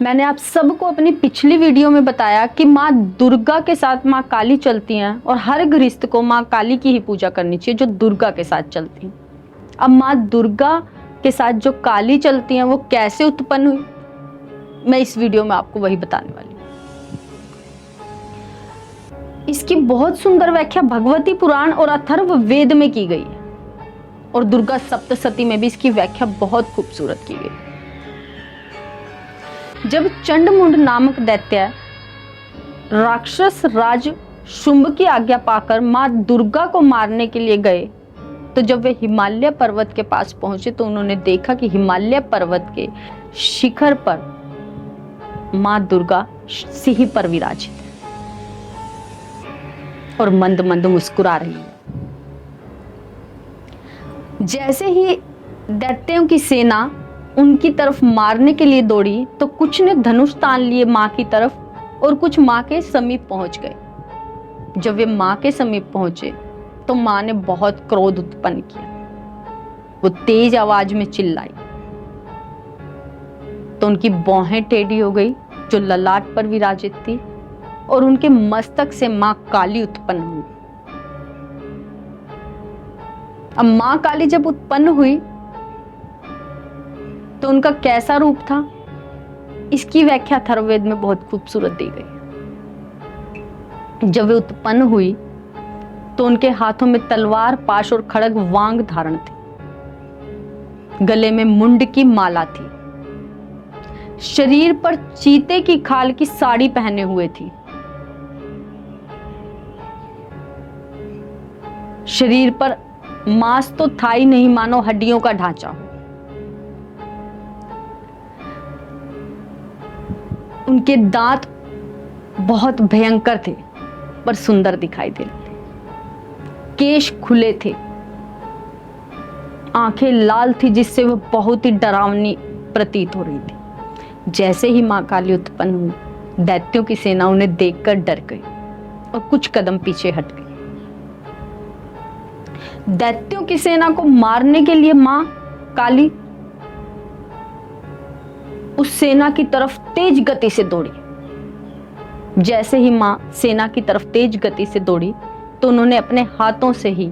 मैंने आप सबको अपनी पिछली वीडियो में बताया कि माँ दुर्गा के साथ माँ काली चलती हैं और हर गृहस्थ को माँ काली की ही पूजा करनी चाहिए जो दुर्गा के साथ चलती हैं। अब माँ दुर्गा के साथ जो काली चलती हैं वो कैसे उत्पन्न हुई, मैं इस वीडियो में आपको वही बताने वाली हूँ। इसकी बहुत सुंदर व्याख्या भगवती पुराण और अथर्व वेद में की गई है और दुर्गा सप्तशती में भी इसकी व्याख्या बहुत खूबसूरत की गई। जब चंडमुंड नामक दैत्य राक्षस राज शुंभ की आज्ञा पाकर मां दुर्गा को मारने के लिए गए, तो जब वे हिमालय पर्वत के पास पहुंचे तो उन्होंने देखा कि हिमालय पर्वत के शिखर पर मां दुर्गा सिंह पर विराजित है और मंद मंद मुस्कुरा रही है। जैसे ही दैत्यों की सेना उनकी तरफ मारने के लिए दौड़ी तो कुछ ने धनुष तान लिए मां की तरफ और कुछ मां के समीप पहुंच गए। जब वे मां के समीप पहुंचे तो मां ने बहुत क्रोध उत्पन्न किया। वो तेज आवाज में चिल्लाई तो उनकी भौहें टेढ़ी हो गई जो ललाट पर विराजित थी और उनके मस्तक से मां काली उत्पन्न हुई। अब मां काली जब उत्पन्न हुई तो उनका कैसा रूप था, इसकी व्याख्या अथर्ववेद में बहुत खूबसूरत दी गई है। जब वे उत्पन्न हुई तो उनके हाथों में तलवार, पाश और खड्ग वांग धारण थे। गले में मुंड की माला थी। शरीर पर चीते की खाल की साड़ी पहने हुए थी। शरीर पर मांस तो था ही नहीं, मानो हड्डियों का ढांचा हो। उनके दांत बहुत भयंकर थे पर सुंदर दिखाई दे रहे थे। केश खुले थे, आंखें लाल थी जिससे वह बहुत ही डरावनी प्रतीत हो रही थी। जैसे ही मां काली उत्पन्न हुई, दैत्यों की सेना उन्हें देखकर डर गई और कुछ कदम पीछे हट गई। दैत्यों की सेना को मारने के लिए मां काली उस सेना की तरफ तेज गति से दौड़ी। जैसे ही मां सेना की तरफ तेज गति से दौड़ी तो उन्होंने अपने हाथों से ही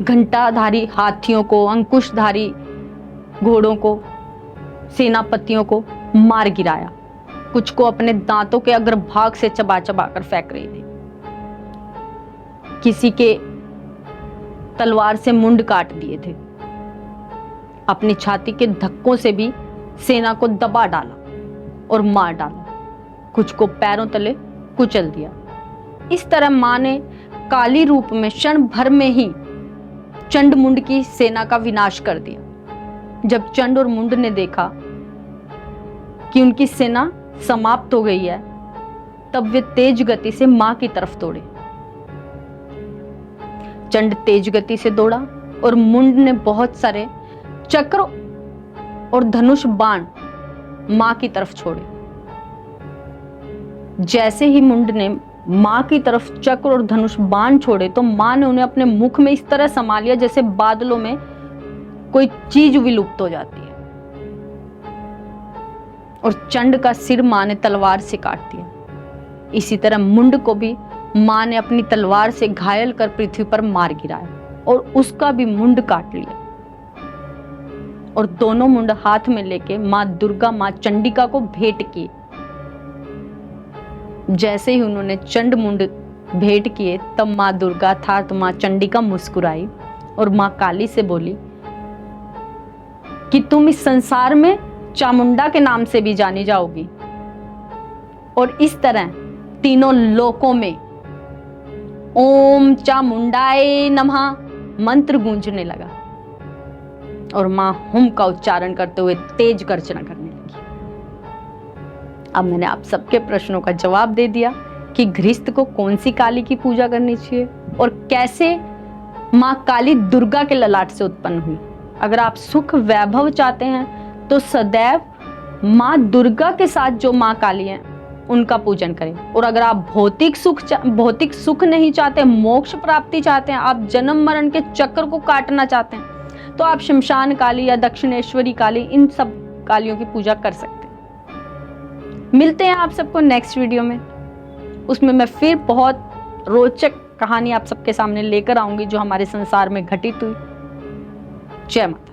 घंटाधारी हाथियों को, अंकुशधारी घोड़ों को, सेनापतियों को मार गिराया। कुछ को अपने दांतों के अग्रभाग से चबा चबा कर फेंक रही थी। किसी के तलवार से मुंड काट दिए थे। अपनी छाती के धक्कों से भी सेना को दबा डाला और मार डाला। कुछ को पैरों तले कुचल दिया। इस तरह मां ने काली रूप में क्षण भर में ही चंड मुंड की सेना का विनाश कर दिया। जब चंड और मुंड ने देखा कि उनकी सेना समाप्त हो गई है, तब वे तेज गति से मां की तरफ दौड़े। चंड तेज गति से दौड़ा और मुंड ने बहुत सारे चक्र और धनुष बाण मां की तरफ छोड़े। जैसे ही मुंड ने मां की तरफ चक्र और धनुष बाण छोड़े तो मां ने उन्हें अपने मुख में इस तरह समा लिया जैसे बादलों में कोई चीज विलुप्त हो जाती है। और चंड का सिर मां ने तलवार से काट दिया। इसी तरह मुंड को भी मां ने अपनी तलवार से घायल कर पृथ्वी पर मार गिराया और उसका भी मुंड काट लिया। और दोनों मुंड हाथ में लेके मां दुर्गा, मां चंडिका को भेंट किए। जैसे ही उन्होंने चंड मुंड भेंट किए तब मां दुर्गा अर्थात मां चंडिका मुस्कुराई और मां काली से बोली कि तुम इस संसार में चामुंडा के नाम से भी जानी जाओगी। और इस तरह तीनों लोकों में ओम चामुंडाए नमः मंत्र गूंजने लगा और मां हुम का उच्चारण करते हुए तेज गर्जना करने लगी। अब मैंने आप सबके प्रश्नों का जवाब दे दिया कि गृहस्थ को कौन सी काली की पूजा करनी चाहिए और कैसे मां काली दुर्गा के ललाट से उत्पन्न हुई। अगर आप सुख वैभव चाहते हैं तो सदैव मां दुर्गा के साथ जो मां काली हैं उनका पूजन करें। और अगर आप भौतिक सुख नहीं चाहते, मोक्ष प्राप्ति चाहते हैं, आप जन्म मरण के चक्र को काटना चाहते हैं, तो आप शमशान काली या दक्षिणेश्वरी काली इन सब कालियों की पूजा कर सकते हैं। मिलते हैं आप सबको नेक्स्ट वीडियो में, उसमें मैं फिर बहुत रोचक कहानी आप सबके सामने लेकर आऊंगी जो हमारे संसार में घटित हुई। जय माता।